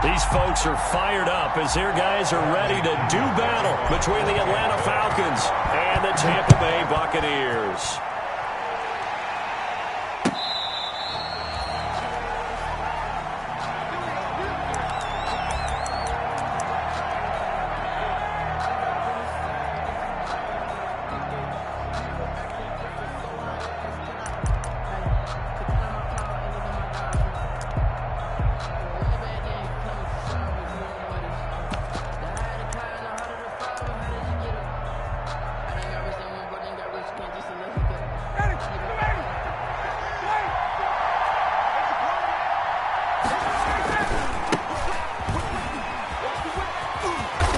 These folks are fired up as their guys are ready to do battle between the Atlanta Falcons and the Tampa Bay Buccaneers.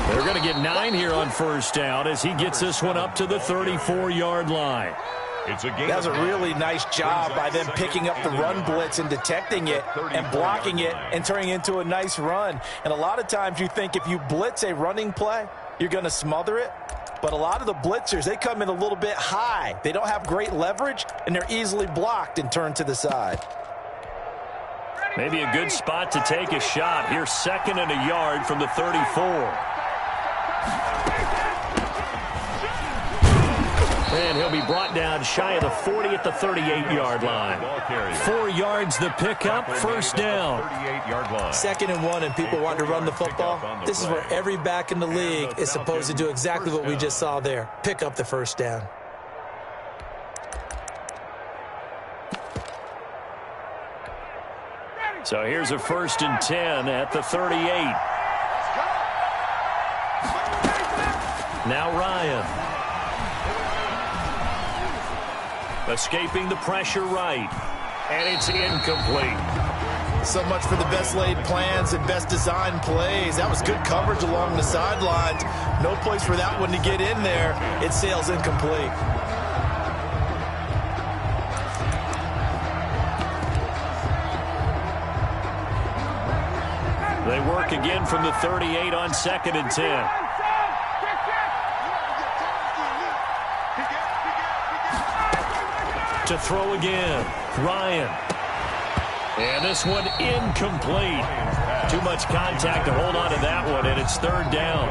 They're going to get 9 here on first down as he gets this one up to the 34-yard line. That was a really nice job by them picking up the run blitz and detecting it and blocking it and turning it into a nice run. And a lot of times you think if you blitz a running play, you're going to smother it. But a lot of the blitzers, they come in a little bit high. They don't have great leverage, and they're easily blocked and turned to the side. Maybe a good spot to take a shot. Here's 2nd and a yard from the 34. And he'll be brought down shy of the 40 at the 38-yard line. 4 yards the pickup, first down. 2nd and 1, and people want to run the football. This is where every back in the league is supposed to do exactly what we just saw there. Pick up the first down. So here's a 1st and 10 at the 38. Now Ryan. Escaping the pressure right. And it's incomplete. So much for the best laid plans and best designed plays. That was good coverage along the sidelines. No place for that one to get in there. It sails incomplete. They work again from the 38 on 2nd and 10. To throw again, Ryan. And this one incomplete. Too much contact to hold on to that one, and it's 3rd down.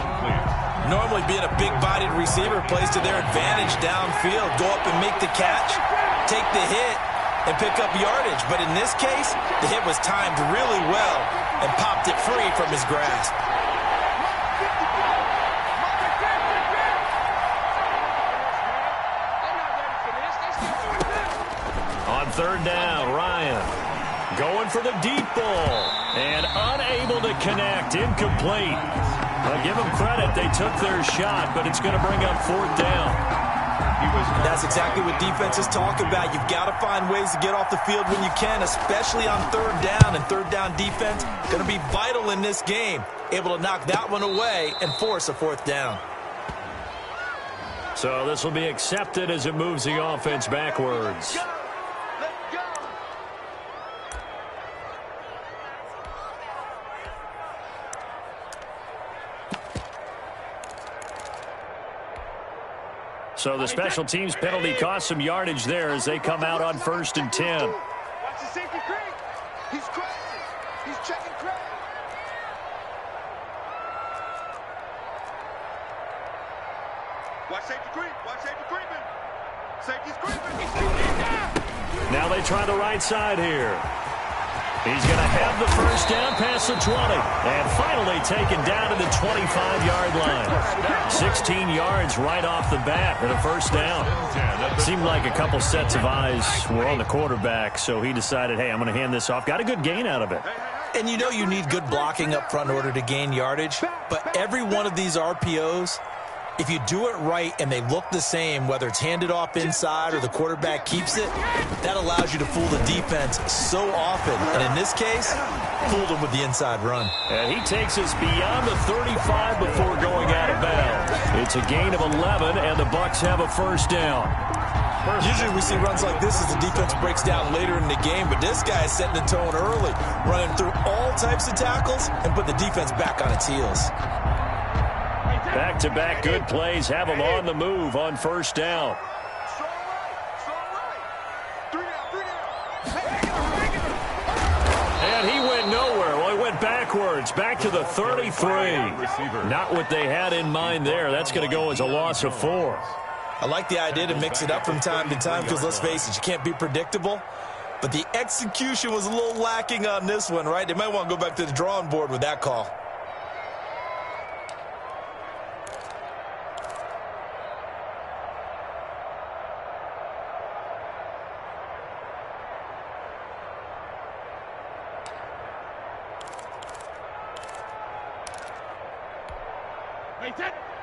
Normally being a big-bodied receiver plays to their advantage downfield. Go up and make the catch, take the hit, and pick up yardage. But in this case, the hit was timed really well and popped it free from his grasp. On 3rd down, Ryan going for the deep ball and unable to connect, incomplete. Well, give them credit, they took their shot, but it's going to bring up 4th down. That's exactly what defenses talk about. You've got to find ways to get off the field when you can, especially on 3rd down. And 3rd down defense going to be vital in this game. Able to knock that one away and force a 4th down. So this will be accepted as it moves the offense backwards. So the special teams penalty cost some yardage there as they come out on 1st and 10. Watch the safety Craig. He's crazy. He's checking Craig. Watch safety Craig. Watch safety creeping. Safety's creeping. Now they try the right side here. He's going to have the first down past the 20. And finally taken down to the 25-yard line. 16 yards right off the bat and a first down. Seemed like a couple sets of eyes were on the quarterback, so he decided, hey, I'm going to hand this off. Got a good gain out of it. And you know you need good blocking up front in order to gain yardage. But every one of these RPOs, if you do it right and they look the same, whether it's handed off inside or the quarterback keeps it, that allows you to fool the defense so often. And in this case, fooled them with the inside run. And he takes us beyond the 35 before going out of bounds. It's a gain of 11, and the Bucs have a first down. Usually we see runs like this as the defense breaks down later in the game, but this guy is setting the tone early, running through all types of tackles and put the defense back on its heels. Back-to-back good plays have them on the move on first down. And he went nowhere. Well, he went backwards. backwards, back to the 33. Not what they had in mind there. That's going to go as a loss of 4. I like the idea to mix it up from time to time because, let's face it, you can't be predictable. But the execution was a little lacking on this one, right? They might want to go back to the drawing board with that call.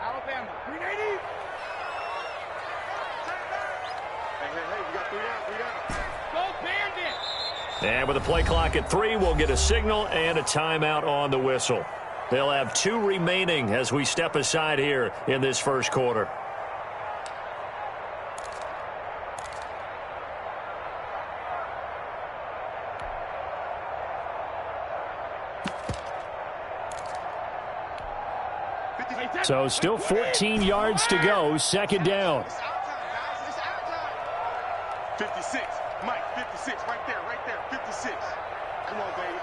Alabama, 380. Hey, we got 3 out, Go Bandits! And with the play clock at 3, we'll get a signal and a timeout on the whistle. They'll have 2 remaining as we step aside here in this first quarter. So still 14 yards to go, second down. 56, Mike, 56, right there, 56. Come on, baby.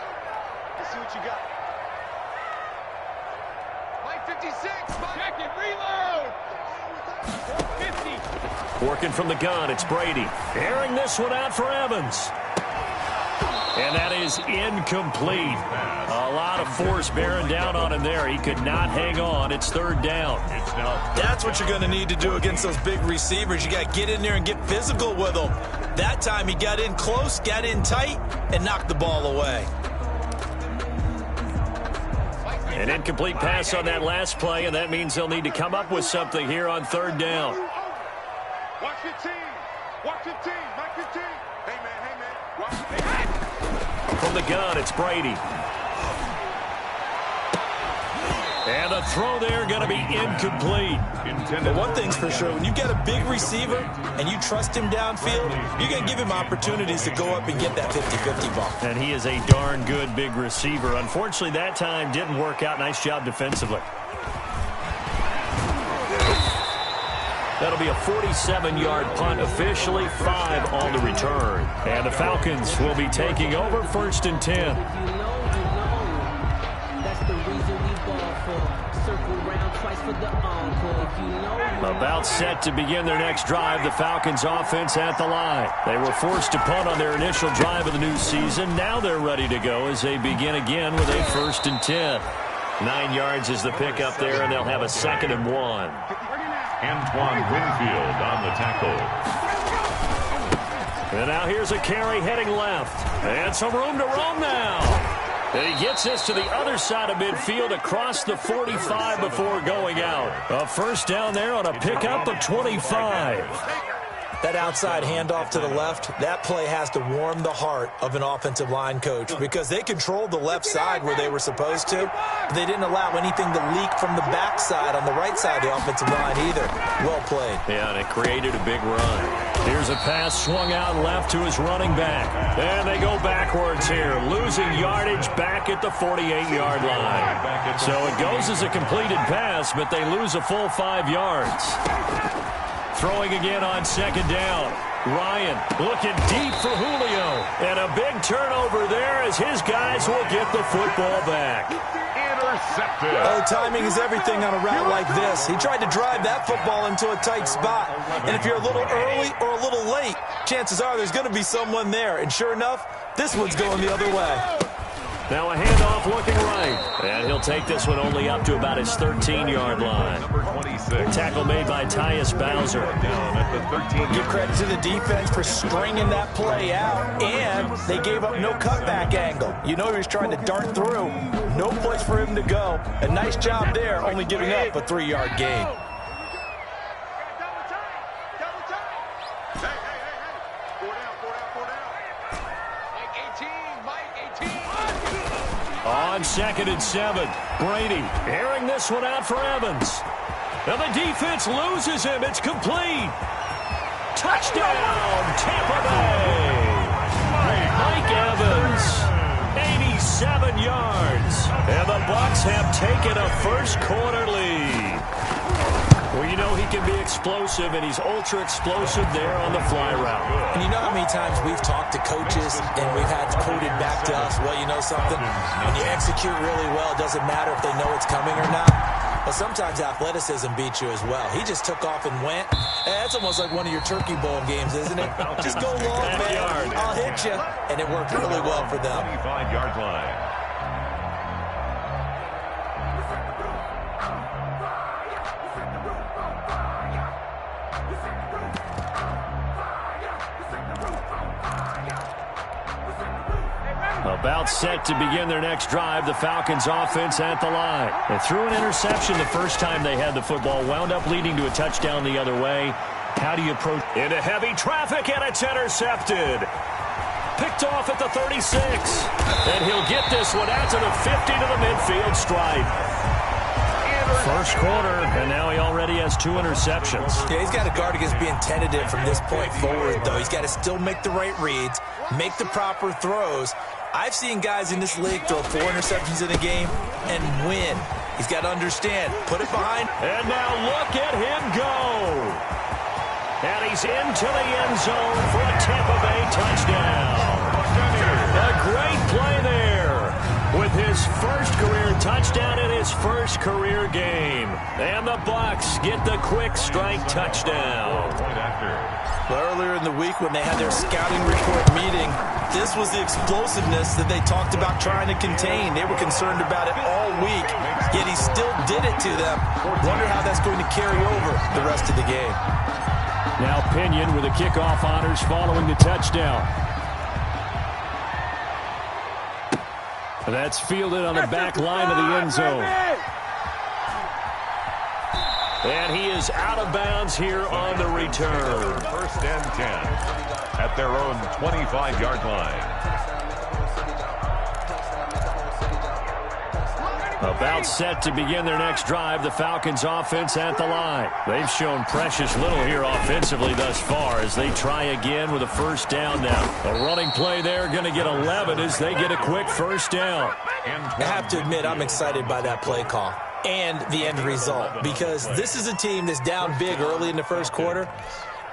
Let's see what you got. Mike, 56, check it, reload. 50. Working from the gun, it's Brady. Airing this one out for Evans. And that is incomplete. A lot of force bearing down on him there. He could not hang on. It's third down. That's what you're going to need to do against those big receivers. You got to get in there and get physical with them. That time he got in close, got in tight, and knocked the ball away. An incomplete pass on that last play, and that means they'll need to come up with something here on third down. Watch 15. Watch 15. Mike 15. Hey, man. Watch 15. From the gun, it's Brady. And the throw there going to be incomplete. But one thing's for sure, when you get a big receiver and you trust him downfield, you're going to give him opportunities to go up and get that 50-50 ball. And he is a darn good big receiver. Unfortunately, that time didn't work out. Nice job defensively. That'll be a 47-yard punt, officially 5 on the return. And the Falcons will be taking over first and 10. About set to begin their next drive, the Falcons offense at the line. They were forced to punt on their initial drive of the new season. Now they're ready to go as they begin again with a first and 10. 9 yards is the pickup there, and they'll have a 2nd and 1. Antoine Winfield on the tackle. And now here's a carry heading left. And some room to roam now. And he gets this to the other side of midfield across the 45 before going out. A first down there on a pickup of 25. That outside handoff to the left, that play has to warm the heart of an offensive line coach because they controlled the left side where they were supposed to. They didn't allow anything to leak from the backside on the right side of the offensive line either. Well played. Yeah, and it created a big run. Here's a pass swung out left to his running back. And they go backwards here, losing yardage back at the 48-yard line. So it goes as a completed pass, but they lose a full 5 yards. Throwing again on second down. Ryan looking deep for Julio. And a big turnover there as his guys will get the football back. Intercepted. Oh, timing is everything on a route like this. He tried to drive that football into a tight spot. And if you're a little early or a little late, chances are there's going to be someone there. And sure enough, this one's going the other way. Now a handoff looking right. And he'll take this one only up to about his 13-yard line. Number 26. Tackle made by Tyus Bowser. Down at the 13. Give credit to the defense for stringing that play out, and they gave up no cutback angle. You know he was trying to dart through. No place for him to go. A nice job there, only giving up a 3-yard gain. On 2nd and 7, Brady airing this one out for Evans. And the defense loses him. It's complete. Touchdown, Tampa Bay. Mike Evans, 87 yards. And the Bucs have taken a first quarter lead. Well, you know he can be explosive, and he's ultra explosive there on the fly route. And you know how many times we've talked to coaches and we've had quoted back to us, well, you know something? When you execute really well, it doesn't matter if they know it's coming or not. But sometimes athleticism beats you as well. He just took off and went. That's almost like one of your Turkey Bowl games, isn't it? Just go long, man. I'll hit you. And it worked really well for them. 25-yard line. About set to begin their next drive, the Falcons offense at the line. They threw an interception the first time they had the football, wound up leading to a touchdown the other way. How do you approach? Into heavy traffic, and it's intercepted. Picked off at the 36. And he'll get this one out to the 50 to the midfield stripe. First quarter, and now he already has 2 interceptions. Yeah, he's got to guard against being tentative from this point forward, though. He's got to still make the right reads, make the proper throws. I've seen guys in this league throw 4 interceptions in a game and win. He's got to understand, put it behind. And now look at him go. And he's into the end zone for a Tampa Bay touchdown. A great play there with his first career touchdown in his first career game. And the Bucs get the quick strike touchdown. Earlier in the week when they had their scouting report meeting, this was the explosiveness that they talked about trying to contain. They were concerned about it all week, yet he still did it to them. Wonder how that's going to carry over the rest of the game. Now Pinion with the kickoff honors following the touchdown. That's fielded on the back line of the end zone. And he is out of bounds here on the return. First and 10 at their own 25-yard line. About set to begin their next drive, the Falcons offense at the line. They've shown precious little here offensively thus far as they try again with a first down now. A running play there, going to get 11 as they get a quick first down. I have to admit, I'm excited by that play call and the end result, because this is a team that's down big early in the first quarter,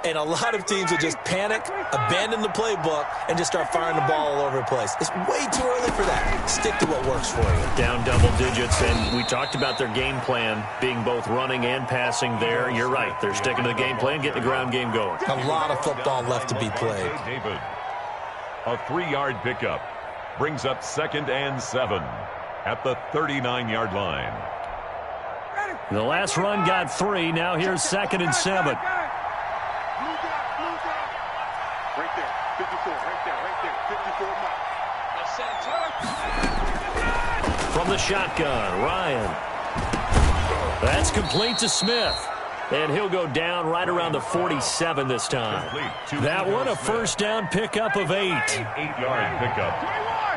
and a lot of teams will just panic, abandon the playbook, and just start firing the ball all over the place. It's way too early for that. Stick to what works for you. Down double digits, and we talked about their game plan being both running and passing there. You're right. They're sticking to the game plan, getting the ground game going. A lot of football left to be played. David, a 3-yard pickup brings up 2nd and 7 at the 39-yard line. The last run got 3. Now here's 2nd and 7. Right there, 54, right there, 54 mark. From the shotgun, Ryan. That's complete to Smith. And he'll go down right around the 47 this time. That one, a first down pickup of 8. An 8-yard pickup.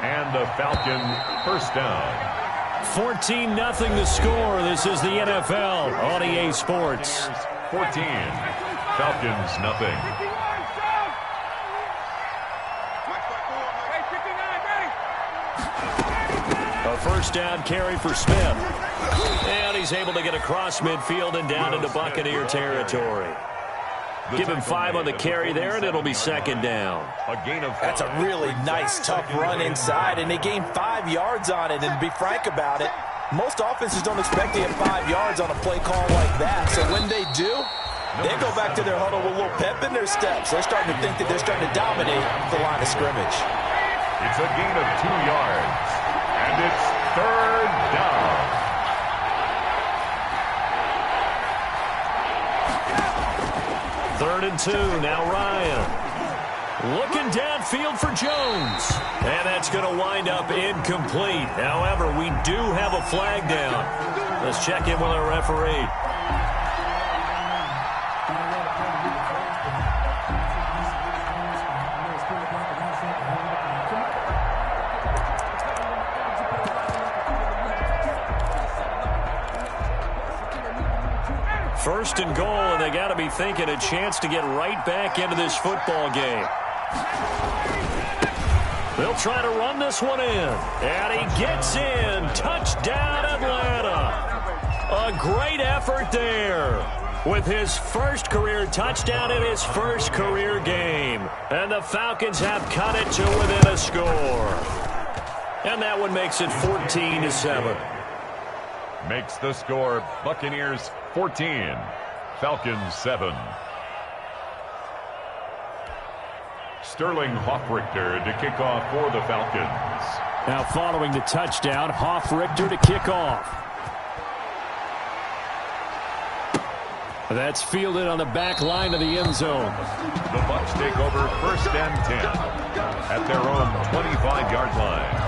And the Falcon first down. 14-0 the score. This is the NFL on EA Sports. 14. Falcons nothing. A first down carry for Smith. And he's able to get across midfield and down into Buccaneer territory. Give him 5 on the carry there, and it'll be 2nd down. That's a really nice, tough run inside, and they gained 5 yards on it. And to be frank about it, most offenses don't expect to get 5 yards on a play call like that. So when they do, they go back to their huddle with a little pep in their steps. They're starting to think that they're starting to dominate the line of scrimmage. It's a gain of 2 yards, and it's 3rd down. Third and 2, now Ryan. Looking downfield for Jones. And that's going to wind up incomplete. However, we do have a flag down. Let's check in with our referee. First and goal, and they got to be thinking a chance to get right back into this football game. They'll try to run this one in, and he gets in. Touchdown, Atlanta. A great effort there. with his first career touchdown in his first career game. And the Falcons have cut it to within a score. And that one makes it 14-7. Makes the score Buccaneers 14, Falcons 7. Sterling Hoffrichter to kick off for the Falcons. Now following the touchdown, Hoffrichter to kick off. That's fielded on the back line of the end zone. The Bucs take over 1st and 10 at their own 25-yard line.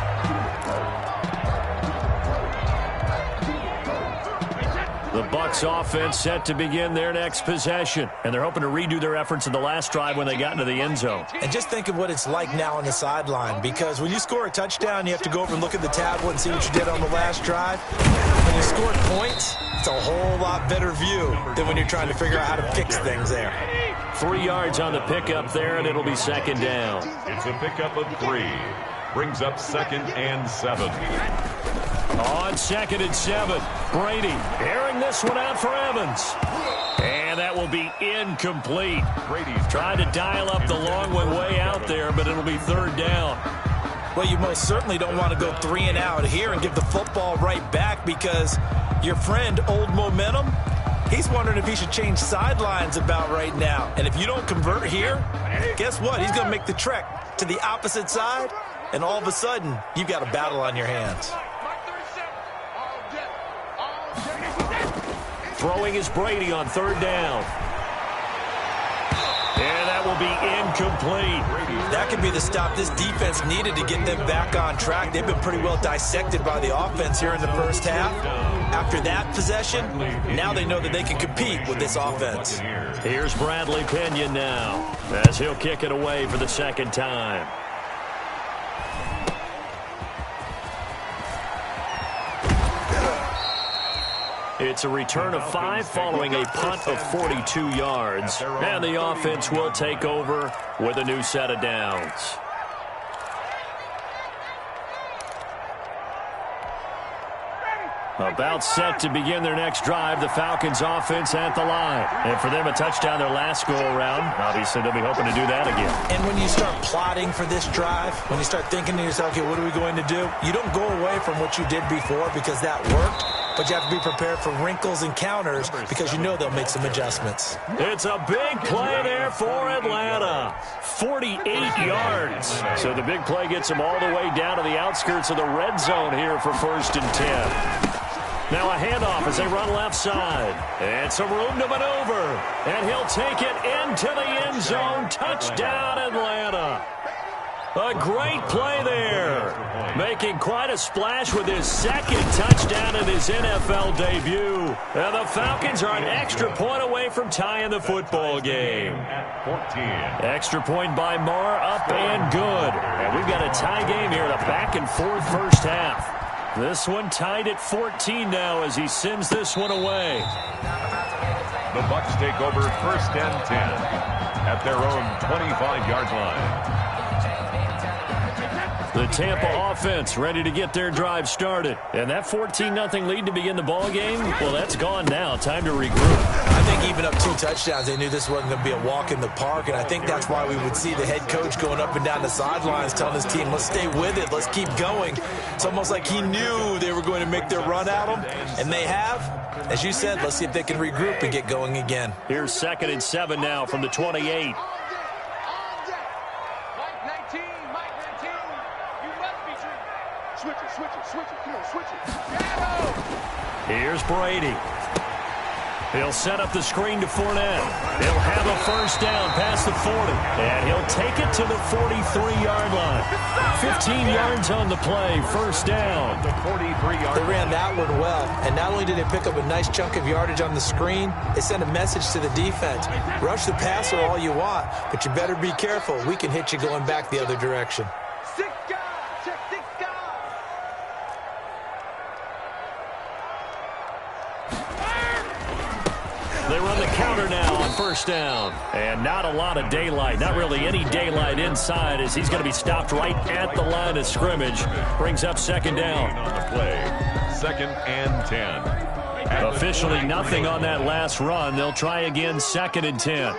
The Bucs offense set to begin their next possession, and they're hoping to redo their efforts in the last drive when they got into the end zone. And just think of what it's like now on the sideline, because when you score a touchdown, you have to go over and look at the tablet and see what you did on the last drive. When you score points, it's a whole lot better view than when you're trying to figure out how to fix things there. 3 yards on the pickup there, and it'll be second down. It's a pickup of 3. Brings up 2nd and 7. On 2nd and 7, Brady airing this one out for Evans. And that will be incomplete. Brady's trying to dial up the long one way out there, but it'll be 3rd down. Well, you most certainly don't want to go 3 and out here and give the football right back, because your friend, Old Momentum, he's wondering if he should change sidelines about right now. And if you don't convert here, guess what? He's going to make the trek to the opposite side, and all of a sudden, you've got a battle on your hands. Throwing is Brady on 3rd down. And that will be incomplete. That could be the stop this defense needed to get them back on track. They've been pretty well dissected by the offense here in the first half. After that possession, now they know that they can compete with this offense. Here's Bradley Pinion now, as he'll kick it away for the 2nd time. It's a return of 5 following a punt of 42 yards. And the offense will take over with a new set of downs. About set to begin their next drive, the Falcons offense at the line. And for them, a touchdown their last go-around. Obviously, they'll be hoping to do that again. And when you start plotting for this drive, when you start thinking to yourself, okay, what are we going to do? You don't go away from what you did before because that worked, but you have to be prepared for wrinkles and counters because you know they'll make some adjustments. It's a big play there for Atlanta. 48 yards. So the big play gets them all the way down to the outskirts of the red zone here for 1st and 10. Now a handoff as they run left side. And some room to maneuver. And he'll take it into the end zone. Touchdown, Atlanta. A great play there. Making quite a splash with his 2nd touchdown in his NFL debut. And the Falcons are an extra point away from tying the football game. 14. Extra point by Marr, up and good. And we've got a tie game here, the back and forth first half. This one tied at 14 now as he sends this one away. The Bucs take over 1st and 10 at their own 25-yard line. The Tampa offense ready to get their drive started. And that 14-0 lead to begin the ball game, well, that's gone now. Time to regroup. I think even up 2 touchdowns, they knew this wasn't going to be a walk in the park, and I think that's why we would see the head coach going up and down the sidelines telling his team, let's stay with it, let's keep going. It's almost like he knew they were going to make their run at him, and they have. As you said, let's see if they can regroup and get going again. Here's 2nd and 7 now from the 28. Here's Brady. He'll set up the screen to Fournette. He'll have a 1st down past the 40. And he'll take it to the 43-yard line. 15 yards on the play, 1st down. The 43-yard. They ran that one well. And not only did they pick up a nice chunk of yardage on the screen, they sent a message to the defense. Rush the passer all you want, but you better be careful. We can hit you going back the other direction. They run the counter now on 1st down. And not a lot of daylight, not really any daylight inside as he's going to be stopped right at the line of scrimmage. Brings up 2nd down. On the play, 2nd and 10. Officially nothing on that last run. They'll try again, 2nd and 10.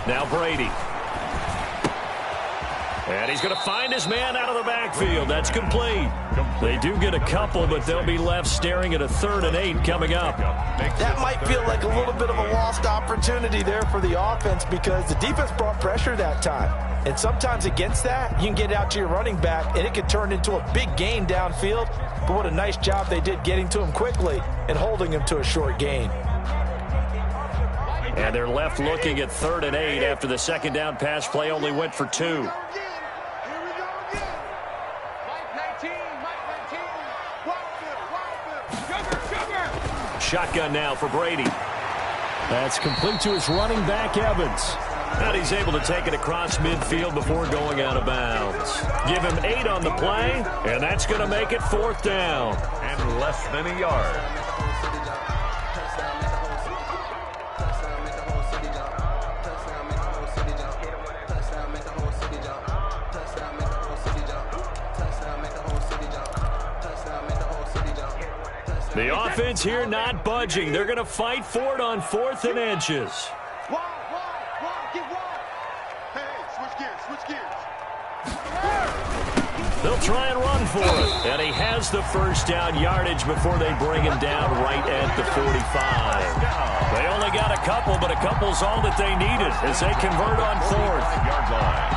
Now Brady. And he's going to find his man out of the backfield. That's complete. They do get a couple, but they'll be left staring at a 3rd and 8 coming up. That might feel like a little bit of a lost opportunity there for the offense because the defense brought pressure that time. And sometimes against that, you can get out to your running back, and it could turn into a big gain downfield. But what a nice job they did getting to him quickly and holding him to a short gain. And they're left looking at 3rd and 8 after the 2nd down pass play only went for 2. Shotgun now for Brady. That's complete to his running back, Evans. And he's able to take it across midfield before going out of bounds. Give him 8 on the play, and that's going to make it 4th down. And less than a yard. The offense here not budging. They're going to fight for it on 4th and inches. They'll try and run for it. And he has the 1st down yardage before they bring him down right at the 45. They only got a couple, but a couple's all that they needed as they convert on 4th. Yard line.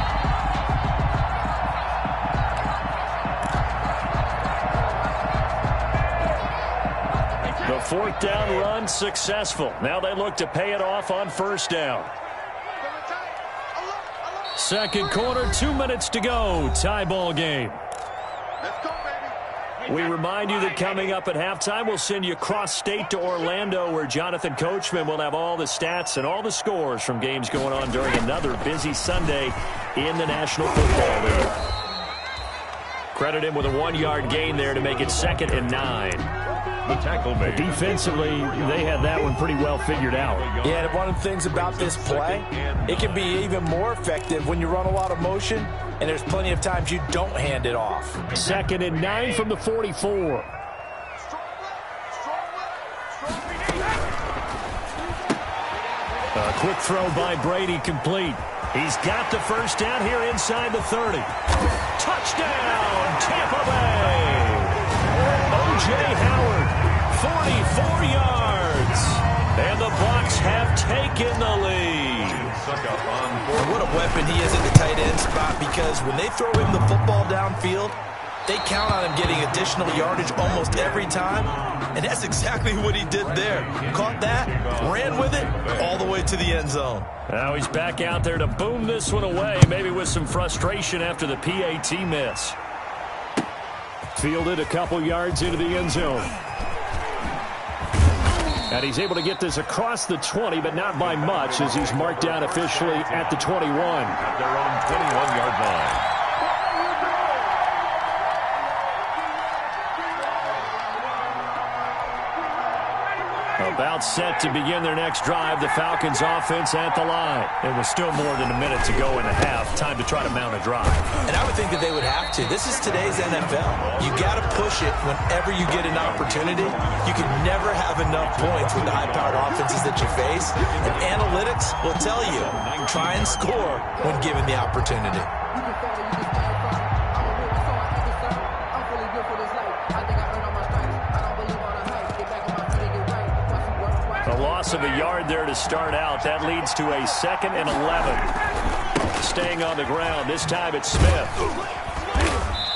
The 4th down run successful. Now they look to pay it off on 1st down. 2nd quarter, 2 minutes to go. Tie ball game. We remind you that coming up at halftime, we'll send you cross-state to Orlando, where Jonathan Coachman will have all the stats and all the scores from games going on during another busy Sunday in the National Football League. Credit him with a 1-yard gain there to make it 2nd and 9. The tackle made. Defensively, they had that one pretty well figured out. Yeah, and one of the things about this play, it can be even more effective when you run a lot of motion, and there's plenty of times you don't hand it off. 2nd and 9 from the 44. A quick throw by Brady, complete. He's got the 1st down here inside the 30. Touchdown, Tampa Bay! O.J. Howard, 44 yards. And the Bucs have taken the lead. And what a weapon he is at the tight end spot, because when they throw him the football downfield, they count on him getting additional yardage almost every time. And that's exactly what he did there. Caught that, ran with it, all the way to the end zone. Now he's back out there to boom this one away, maybe with some frustration after the PAT miss. Fielded a couple yards into the end zone. And he's able to get this across the 20, but not by much, as he's marked down officially at the 21. At their own 21-yard line. About set to begin their next drive, the Falcons offense at the line. It was still more than a minute to go in the half. Time to try to mount a drive. And I would think that they would have to. This is today's NFL. You got to push it whenever you get an opportunity. You can never have enough points with the high-powered offenses that you face. And analytics will tell you, try and score when given the opportunity. A loss of a yard there to start out. That leads to a 2nd and 11. Staying on the ground. This time it's Smith.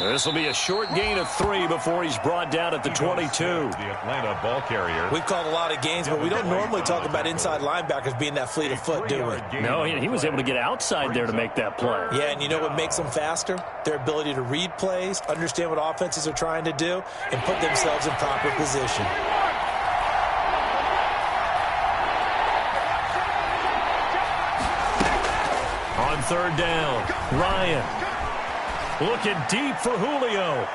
This will be a short gain of 3 before he's brought down at the 22. The Atlanta ball carrier. We've called a lot of games, but we don't normally talk about inside linebackers being that fleet of foot, do we? No, he was able to get outside there to make that play. Yeah, and you know what makes them faster? Their ability to read plays, understand what offenses are trying to do, and put themselves in proper position. On 3rd down, Ryan looking deep for Julio.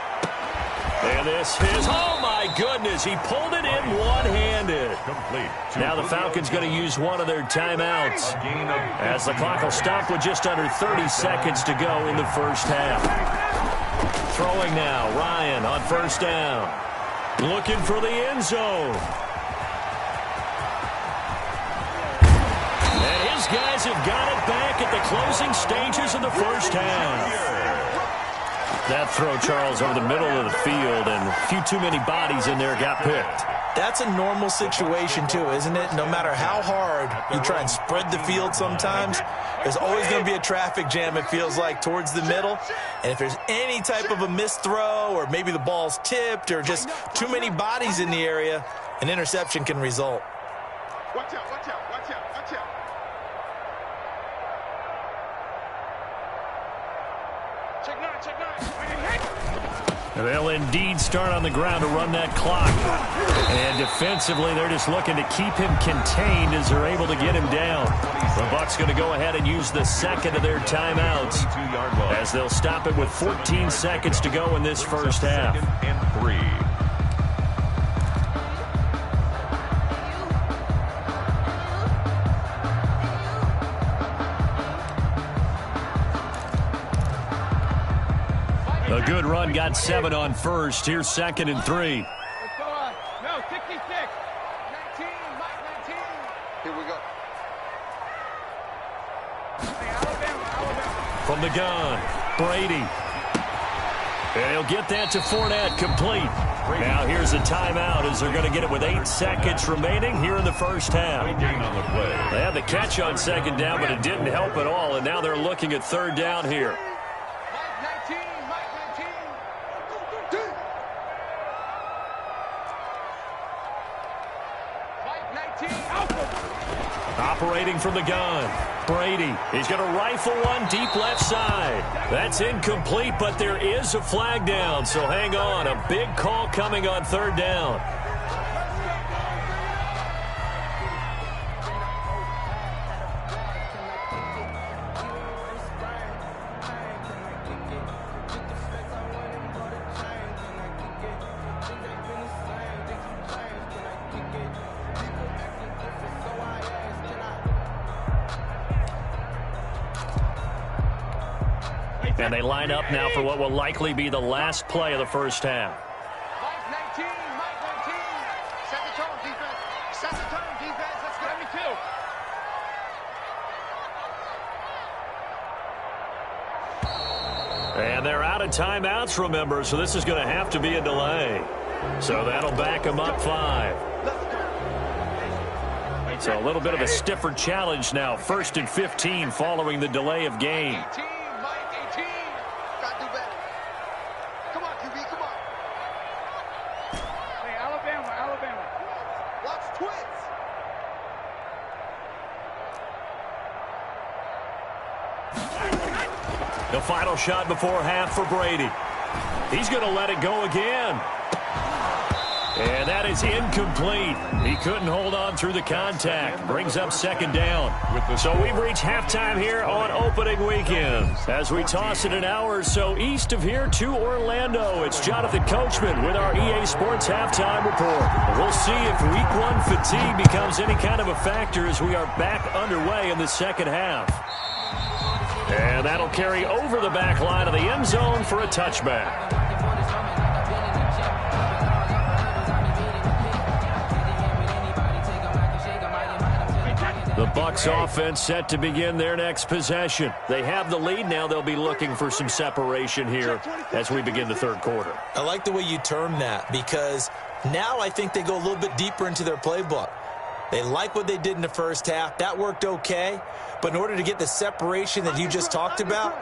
And this is, oh my my goodness, he pulled it in one-handed. Complete. Now the Falcons going to use one of their timeouts as the clock will stop with just under 30 seconds to go in the first half. Throwing now, Ryan on first down. Looking for the end zone. And his guys have got it back at the closing stages of the first half. That throw, Charles, over the middle of the field, and a few too many bodies in there got picked. That's a normal situation, too, isn't it? No matter how hard you try and spread the field sometimes, there's always going to be a traffic jam, it feels like, towards the middle. And if there's any type of a missed throw or maybe the ball's tipped or just too many bodies in the area, an interception can result. Watch out, watch out, watch out, watch out. Check 9, check 9. They'll indeed start on the ground to run that clock. And defensively, they're just looking to keep him contained as they're able to get him down. The Bucs going to go ahead and use the second of their timeouts as they'll stop it with 14 seconds to go in this first half. And 3. A good run got 7 on first. Here's second and 3. Let's go on. No, 66. 19, Mike 19. Here we go. Alabama. From the gun, Brady. And he'll get that to Fournette, complete. Now here's a timeout as they're going to get it with 8 seconds remaining here in the first half. They had the catch on second down, but it didn't help at all, and now they're looking at third down here. Operating from the gun, Brady. He's going to rifle one deep left side. That's incomplete, but there is a flag down, so hang on. A big call coming on third down. And they line up now for what will likely be the last play of the first half. Mike 19, Mike 19. Set the tone, defense. Set the tone, defense. Let's go. Me too. And they're out of timeouts, remember, so this is going to have to be a delay. So that'll back them up 5. So a little bit of a stiffer challenge now. 1st and 15 following the delay of game. 18, Mike 18. Got to do better. Come on, QB, come on. Hey, Alabama, Alabama. Watch twits. The final shot before half for Brady. He's going to let it go again. And that is incomplete. He couldn't hold on through the contact. Brings up second down. So we've reached halftime here on opening weekend. As we toss it an hour or so east of here to Orlando, it's Jonathan Coachman with our EA Sports Halftime Report. We'll see if Week 1 fatigue becomes any kind of a factor as we are back underway in the second half. And that'll carry over the back line of the end zone for a touchback. The Bucs offense set to begin their next possession. They have the lead now. They'll be looking for some separation here as we begin the third quarter. I like the way you term that because now I think they go a little bit deeper into their playbook. They like what they did in the first half. That worked okay. But in order to get the separation that you just talked about,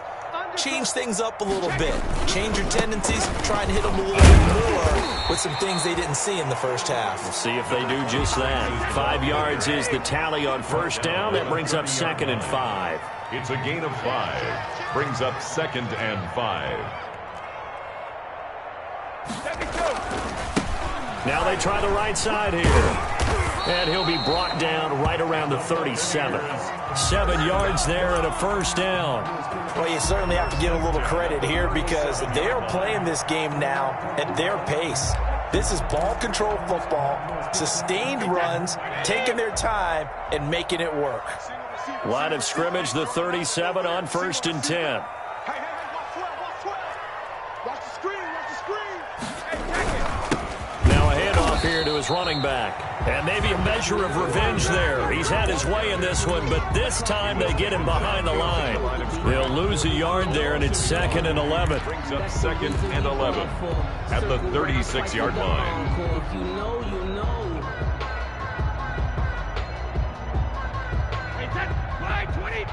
change things up a little bit. Change your tendencies, try and hit them a little bit more with some things they didn't see in the first half. We'll see if they do just that. 5 yards is the tally on first down. That brings up 2nd and 5. It's a gain of 5. Brings up 2nd and 5. Now they try the right side here. And he'll be brought down right around the 37. 7 yards there and a first down. Well, you certainly have to give a little credit here because they're playing this game now at their pace. This is ball control football, sustained runs, taking their time, and making it work. Line of scrimmage, the 37 on 1st and 10. Now a handoff here to his running back. And maybe a measure of revenge there. He's had his way in this one, but this time they get him behind the line. They'll lose a yard there, and it's 2nd and 11. Brings up 2nd and 11 at the 36-yard line. You know. Wide 20.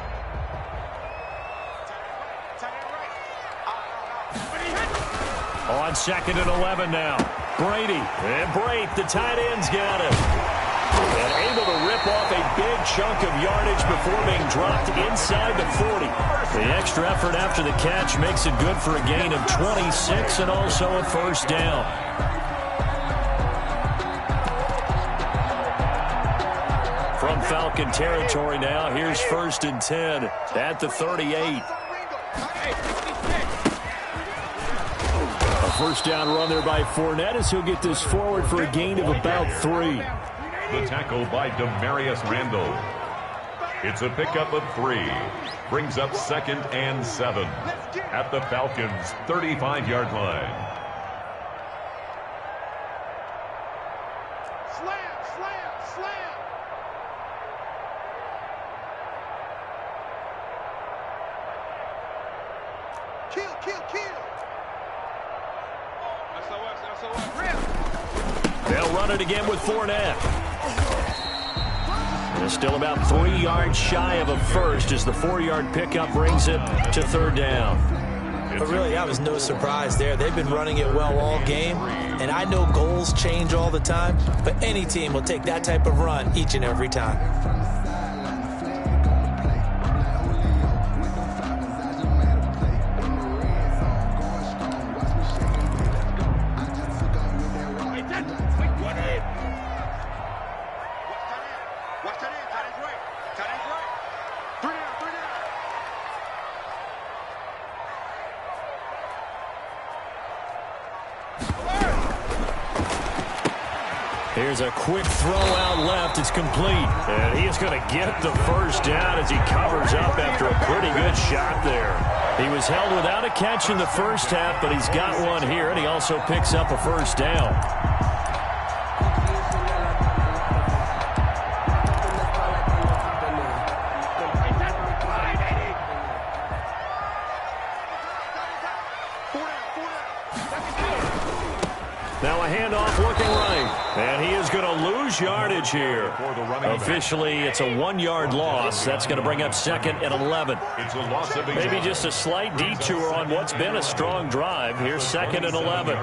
On 2nd and 11 now. Brady, and Brate, the tight end's got him. And able to rip off a big chunk of yardage before being dropped inside the 40. The extra effort after the catch makes it good for a gain of 26 and also a first down. From Falcon territory now, here's 1st and 10 at the 38. First down run there by Fournette as he'll get this forward for a gain of about 3. The tackle by Demarius Randall. It's a pickup of 3. Brings up 2nd and 7 at the Falcons' 35-yard line. Slam. Kill. They'll run it again with Fournette. And still about 3 yards shy of a first as the 4-yard pickup brings it to 3rd down. But really, that was no surprise there. They've been running it well all game, and I know goals change all the time, but any team will take that type of run each and every time. Here's a quick throw out left. It's complete. And he is going to get the first down as he covers up after a pretty good shot there. He was held without a catch in the first half, but he's got one here, and he also picks up a first down. Now a handoff looking right. And he is going to lose yardage here. Officially, it's a 1-yard loss. That's going to bring up 2nd and 11. It's a loss of 8 Maybe just a slight detour on what's been a strong drive. Here's 2nd and 11.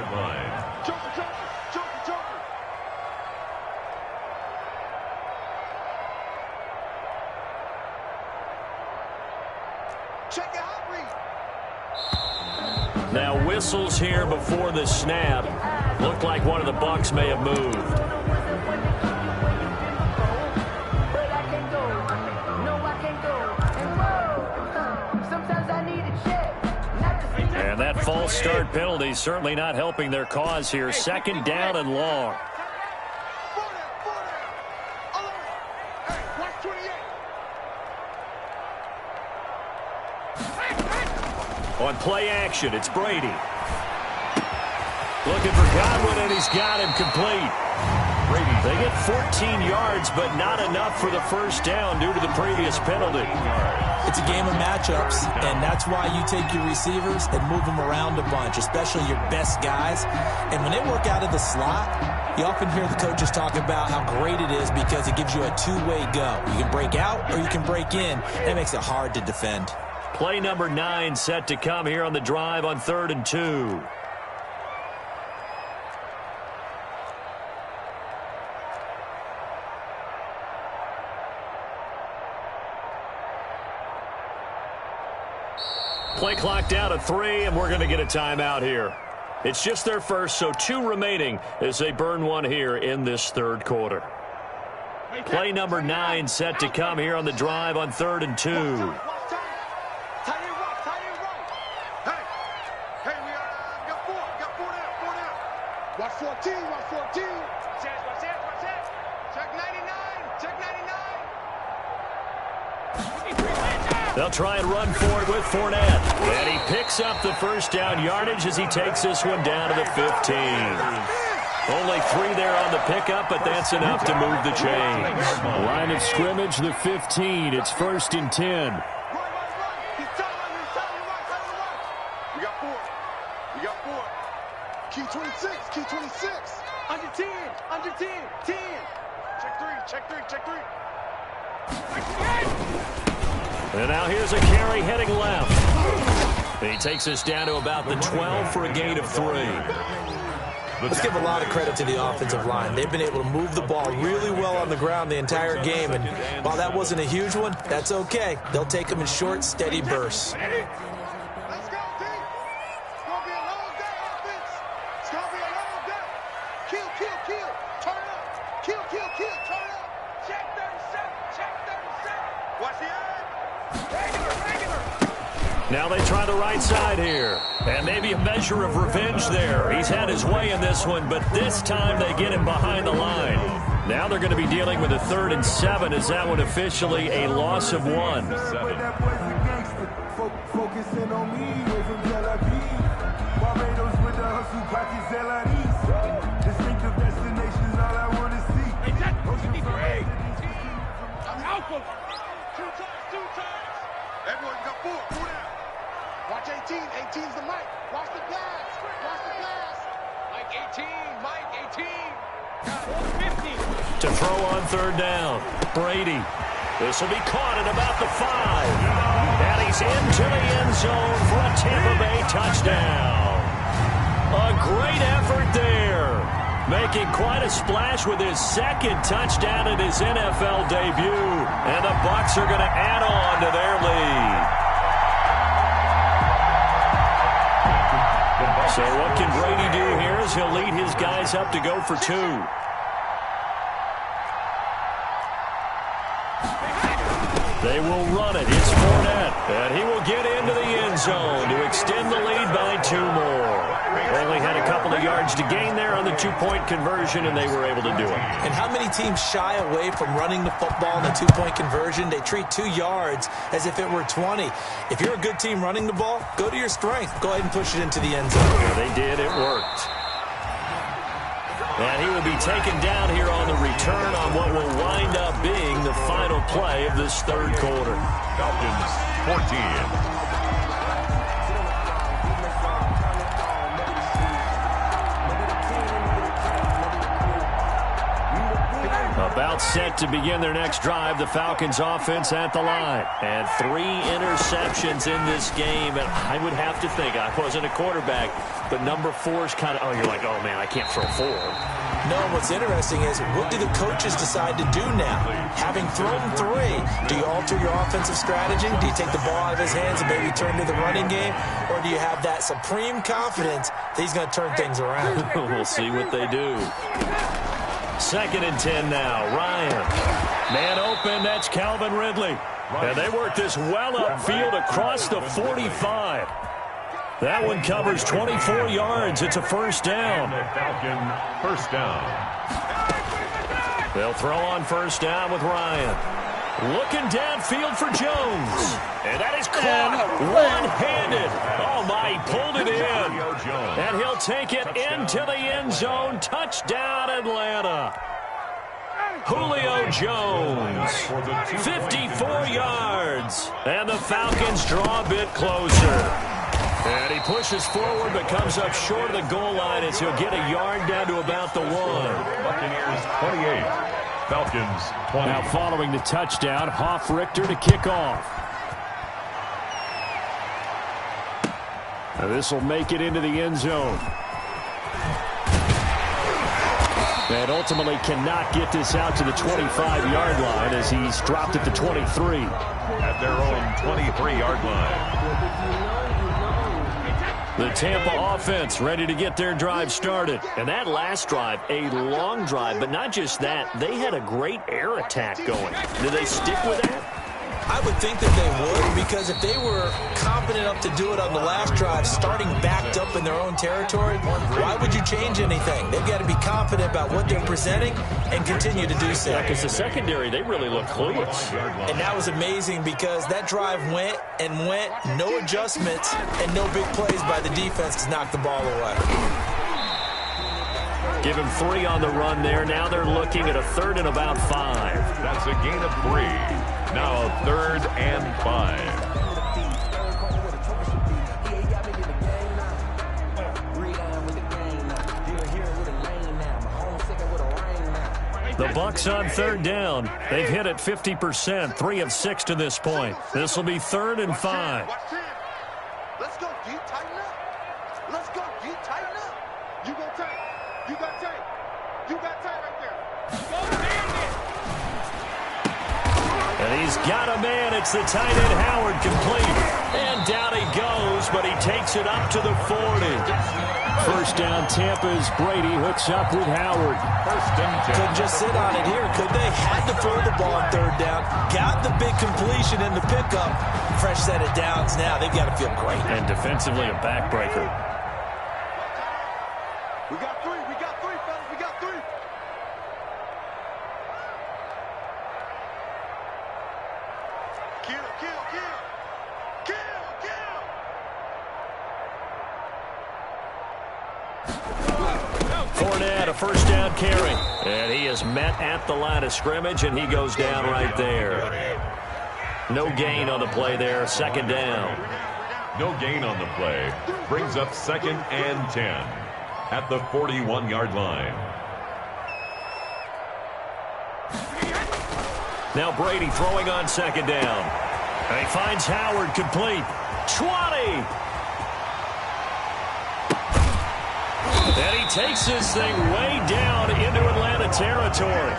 Now whistles here before the snap. Looked like one of the Bucs may have moved. And that false start penalty certainly not helping their cause here. 2nd down and long. On play action, it's Brady. Looking for Godwin, and he's got him complete. They get 14 yards, but not enough for the first down due to the previous penalty. It's a game of matchups, and that's why you take your receivers and move them around a bunch, especially your best guys. And when they work out of the slot, you often hear the coaches talk about how great it is because it gives you a two-way go. You can break out or you can break in. That makes it hard to defend. Play number 9 set to come here on the drive on 3rd and 2. Play clock down to 3, and we're going to get a timeout here. It's just their first, so 2 remaining as they burn one here in this 3rd quarter. Play number 9 set to come here on the drive on 3rd and 2. Watch 14. They'll try and run for it with Fournette. And he picks up the first down yardage as he takes this one down to the 15. Only 3 there on the pickup, but that's enough to move the chains. Line of scrimmage, the 15. It's 1st and 10. We got 4. We got 4. Key 26. Key 26. Under 10. Under 10. 10. Check 3. Check 3. Check 3. And now here's a carry heading left. He takes us down to about the 12 for a gain of 3. Let's give a lot of credit to the offensive line. They've been able to move the ball really well on the ground the entire game. And while that wasn't a huge one, that's okay. They'll take them in short, steady bursts. Let's go, team. It's going to be a long day, offense. It's going to be a long day. Kill, kill, kill. Turn up. Kill, kill, kill. Turn up. Check 37. Check 37. Watch the eye. Regular, regular. Now they try the right side here. And maybe a measure of revenge there. He's had his way in this one, but this time they get him behind the line. Now they're going to be dealing with a 3rd and 7. Is that one officially a loss of 1? Focusing on me, way from Tel Aviv. Barbados with the hustle pockets, LIDs. Distinctive destinations, all I want to see. I'm alpha. 2 times, 2 times. Everyone, you got 4. 4 down. Watch 18. 18's the mic. Watch the glass. Watch the glass. Mike 18. Mike 18. Got 50. To throw on 3rd down. Brady. This will be caught at about the 5. And he's into the end zone for a Tampa Bay touchdown. A great effort there. Making quite a splash with his 2nd touchdown in his NFL debut. And the Bucs are going to add on to their lead. So what can Brady do here as he'll lead his guys up to go for 2. They will run it. It's Fournette. And he will get into the end zone to extend the lead by 2 more. Only had a couple of yards to gain there on the 2-point conversion, and they were able to do it. And how many teams shy away from running the football in the 2-point conversion? They treat 2 yards as if it were 20. If you're a good team running the ball, go to your strength. Go ahead and push it into the end zone. Yeah, they did. It worked. And he will be taken down here on the return on what will wind up being the final play of this 3rd quarter. Falcons 14. About set to begin their next drive, the Falcons offense at the line. And 3 interceptions in this game. And I would have to think, I wasn't a quarterback, but number 4 is kind of, you're like, oh, man, I can't throw 4. No, what's interesting is, what do the coaches decide to do now? Having thrown 3, do you alter your offensive strategy? Do you take the ball out of his hands and maybe turn to the running game? Or do you have that supreme confidence that he's going to turn things around? We'll see what they do. 2nd and 10 now. Ryan. Man open. That's Calvin Ridley. And they work this well upfield across the 45. That one covers 24 yards. It's a 1st down. Falcon 1st down. They'll throw on 1st down with Ryan. Looking downfield for Jones. And that is caught one-handed. Oh, my, he pulled it in. And he'll take it into the end zone. Touchdown, Atlanta. Julio Jones, 54 yards. And the Falcons draw a bit closer. And he pushes forward but comes up short of the goal line as he'll get a yard down to about the 1. Buccaneers 28. Falcons 20. Now following the touchdown, Hoff-Richter to kick off. Now this will make it into the end zone. And ultimately cannot get this out to the 25-yard line as he's dropped at the 23. At their own 23-yard line. The Tampa offense ready to get their drive started. And that last drive, a long drive, but not just that. They had a great air attack going. Do they stick with that? I would think that they would, because if they were confident enough to do it on the last drive, starting backed up in their own territory, why would you change anything? They've got to be confident about what they're presenting and continue to do so. Yeah, because the secondary, they really look clueless. And that was amazing because that drive went and went, no adjustments, and no big plays by the defense to knock the ball away. Give him 3 on the run there. Now they're looking at a 3rd and about 5. That's a gain of 3. Now a 3rd and 5. The Bucs on 3rd down. They've hit it 50%, 3 of 6 to this point. This will be 3rd and 5. Let's go, D. Tighten up. Let's go, D. Tighten up. You go tight. You got tight. You got tight right there. Go, man. And he's got a man. It's the tight end Howard, complete. And down he goes, but he takes it up to the 40. First down, Tampa's Brady hooks up with Howard. First and 10. Couldn't just sit on it here, could they? Had to throw the ball on 3rd down. Got the big completion in the pickup. Fresh set of downs now. They've got to feel great. And defensively, a backbreaker. We got 3. We got 3, fellas. We got 3. Kill, kill, kill. Kill, kill. Fournette, a first down carry. And he is met at the line of scrimmage, and he goes down right there. No gain on the play there, 2nd down. No gain on the play. Brings up 2nd and 10 at the 41-yard line. Now Brady throwing on 2nd down. And he finds Howard, complete. 20! And he takes this thing way down into Atlanta territory.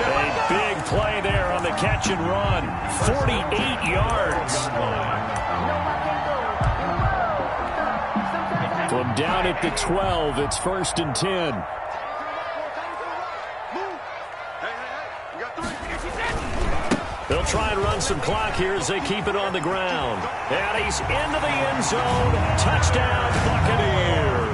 A big play there on the catch and run. 48 yards. From down at the 12, it's 1st and 10. They'll try and run some clock here as they keep it on the ground. And he's into the end zone. Touchdown, Buccaneers.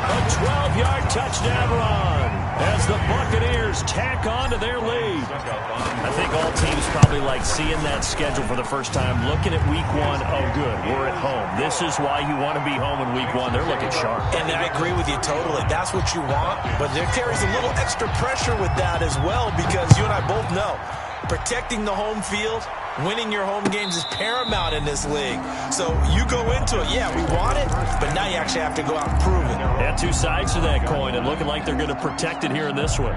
A 12-yard touchdown run as the Buccaneers tack on to their lead. I think all teams probably like seeing that schedule for the first time, looking at week 1. Oh, good, we're at home. This is why you want to be home in week 1. They're looking sharp. And I agree with you totally. That's what you want. But there carries a little extra pressure with that as well, because you and I both know protecting the home field, winning your home games is paramount in this league. So you go into it, yeah, we want it, but now you actually have to go out and prove it. Yeah, 2 sides to that coin, and looking like they're going to protect it here in this one.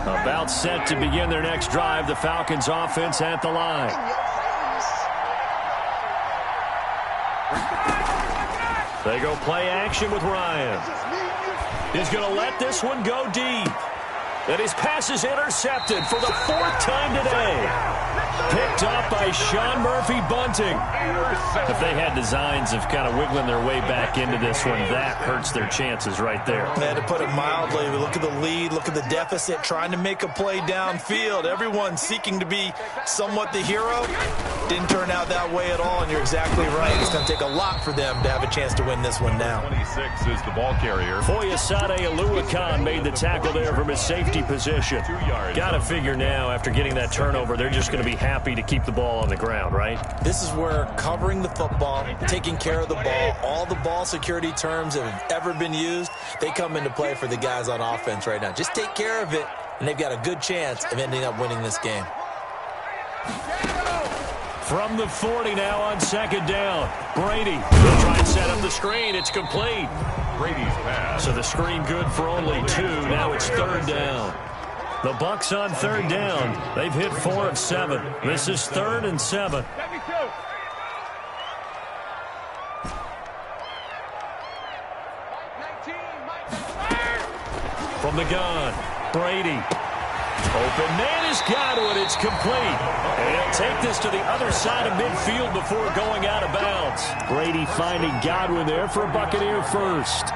About set to begin their next drive, the Falcons offense at the line. They go play action with Ryan. He's going to let this one go deep. And his pass is intercepted for the 4th time today. Picked up by Sean Murphy Bunting. If they had designs of kind of wiggling their way back into this one, that hurts their chances right there. They had to put it mildly. Look at the lead, look at the deficit, trying to make a play downfield. Everyone seeking to be somewhat the hero. Didn't turn out that way at all, and you're exactly right. It's going to take a lot for them to have a chance to win this one now. 26 is the ball carrier. Foyesade Aluakan made the tackle there from his safety position. 2 yards. Got to figure now, after getting that turnover, they're just going to be happy to keep the ball on the ground, right? This is where covering the football, taking care of the ball, all the ball security terms that have ever been used, they come into play for the guys on offense right now. Just take care of it, and they've got a good chance of ending up winning this game. From the 40 now on 2nd down. Brady will try and set up the screen. It's complete. Brady's pass. So the screen good for only 2. Now it's 3rd down. The Bucs on 3rd down. They've hit 4 of 7. This is 3rd and 7. From the gun, Brady. Open man is Godwin. It's complete. And he'll take this to the other side of midfield before going out of bounds. Brady finding Godwin there for a Buccaneer first.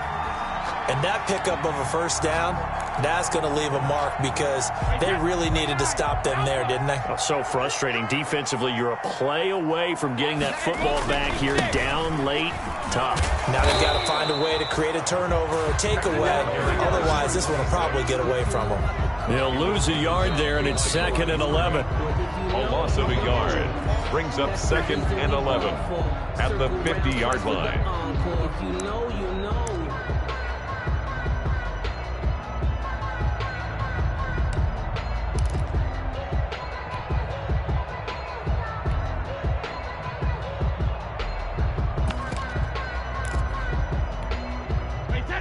And that pickup of a first down, that's going to leave a mark because they really needed to stop them there, didn't they? Oh, so frustrating. Defensively, you're a play away from getting that football back here down late. Tough. Now they've got to find a way to create a turnover or takeaway. Otherwise, this one will probably get away from them. They'll lose a yard there, and it's 2nd and 11. A loss of a yard brings up 2nd and 11 at the 50-yard line. If you know, you know.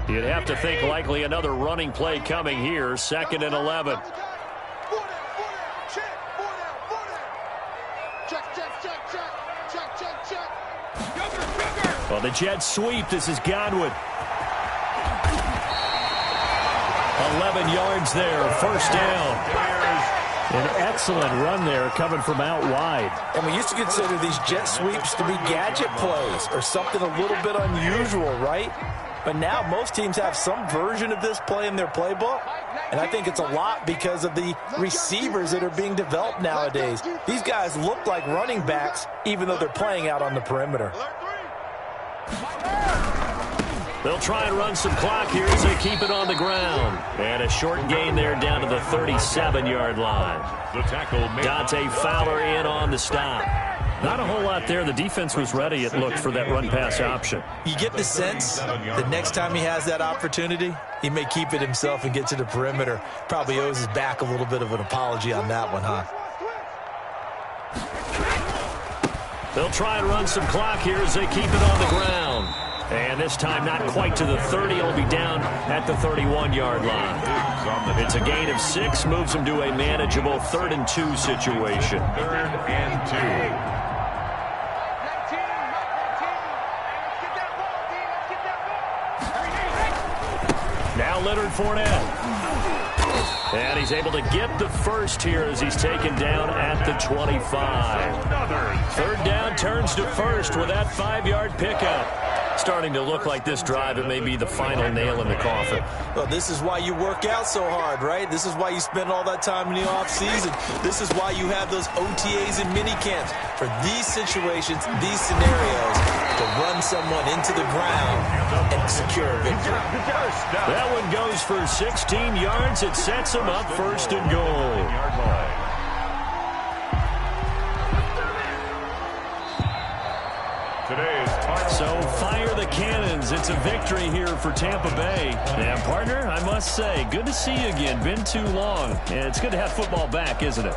You'd have to think likely another running play coming here. 2nd and 11. Well, the jet sweep. This is Godwin. 11 yards there. First down. An excellent run there coming from out wide. And we used to consider these jet sweeps to be gadget plays or something a little bit unusual, right? But now most teams have some version of this play in their playbook. And I think it's a lot because of the receivers that are being developed nowadays. These guys look like running backs even though they're playing out on the perimeter. They'll try and run some clock here as they keep it on the ground. And a short gain there down to the 37-yard line. The tackle made. Dante Fowler in on the stop. Not a whole lot there. The defense was ready, it looked, for that run-pass option. You get the sense that next time he has that opportunity, he may keep it himself and get to the perimeter. Probably owes his back a little bit of an apology on that one, huh? They'll try and run some clock here as they keep it on the ground. And this time not quite to the 30. It'll be down at the 31-yard line. It's a gain of 6. Moves them to a manageable 3rd and 2 situation. 3rd and 2. Now Leonard Fournette. And he's able to get the first here as he's taken down at the 25. 3rd down turns to 1st with that 5-yard pickup. Starting to look like this drive, it may be the final nail in the coffin. Well, this is why you work out so hard, right? This is why you spend all that time in the offseason. This is why you have those OTAs and mini camps. For these situations, these scenarios, to run someone into the ground and secure a victory. That one goes for 16 yards. It sets him up 1st and goal. So fire the cannons. It's a victory here for Tampa Bay. And, partner, I must say, good to see you again. Been too long. And it's good to have football back, isn't it?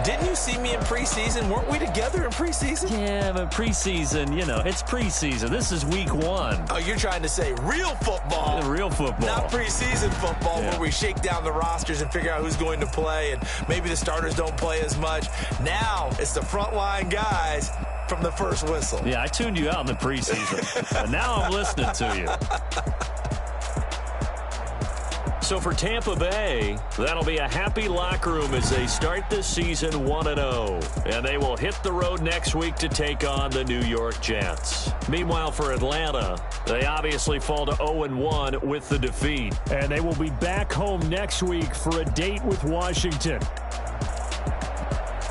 Didn't you see me in preseason? Weren't we together in preseason? Yeah, but preseason, you know, it's preseason. This is week 1. Oh, you're trying to say real football. Real football. Not preseason football where we shake down the rosters and figure out who's going to play and maybe the starters don't play as much. Now it's the frontline guys from the first whistle. Yeah, I tuned you out in the preseason. And now I'm listening to you. So for Tampa Bay, that'll be a happy locker room as they start this season 1-0. And they will hit the road next week to take on the New York Jets. Meanwhile, for Atlanta, they obviously fall to 0-1 with the defeat. And they will be back home next week for a date with Washington.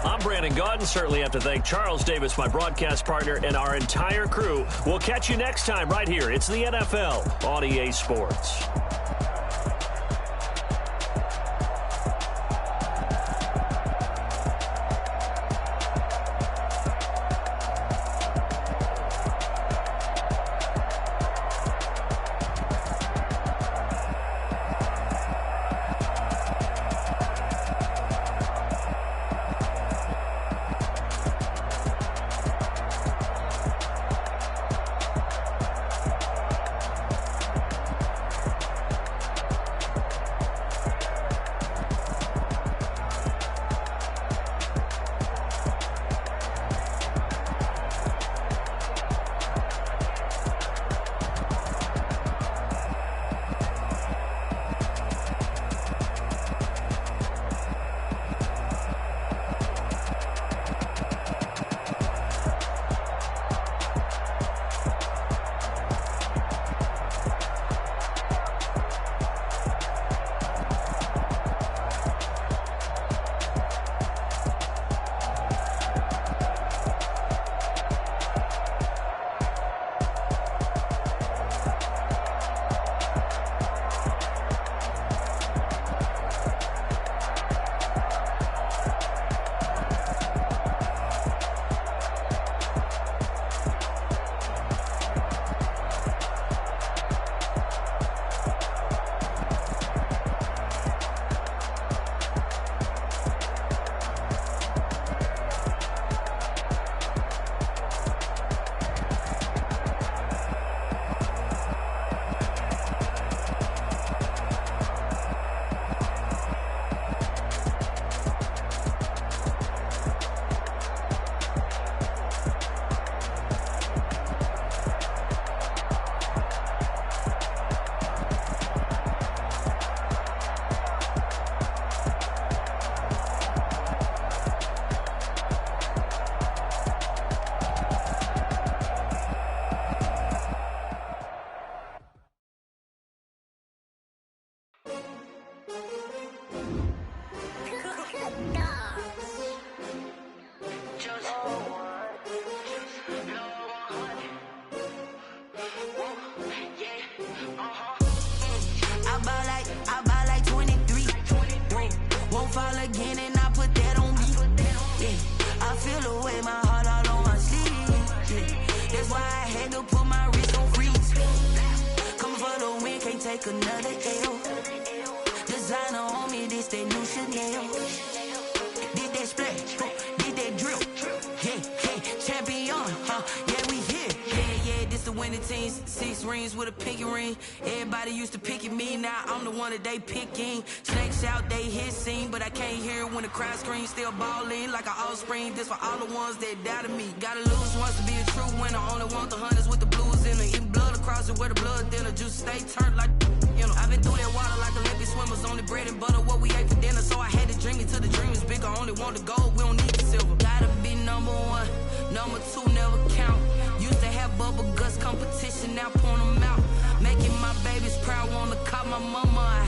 I'm Brandon Gaudin. Certainly have to thank Charles Davis, my broadcast partner, and our entire crew. We'll catch you next time right here. It's the NFL on EA Sports. I buy like 23. Won't fall again and I put that on me. Yeah, I feel the way my heart all on my sleeve. Yeah, that's why I had to put my wrist on freeze. Coming for the win, can't take another L. Designer on me, this that new Chanel. Did that splash, did that drill. Yeah, champion, yeah, we here. Yeah, this the winning team. 6 rings with a pinky ring. Everybody used to pick at me, now I'm the one that they picking. Snakes out, they hit scene, but I can't hear when the crowd screams. Still balling like an offspring. This for all the ones that doubted me. Gotta lose once to be a true winner. Only want the hunters with the blues in it. Eating blood across it where the blood dinner. Juice stay turned like, you know. I've been through that water like Olympic swimmers. Only bread and butter, what we ate for dinner. So I had to dream it till the dream is bigger. Only want the gold, we don't need the silver. Gotta be number 1, number 2 never count. Used to have bubble guts competition, now point them out. Making my babies proud, wanna call my mama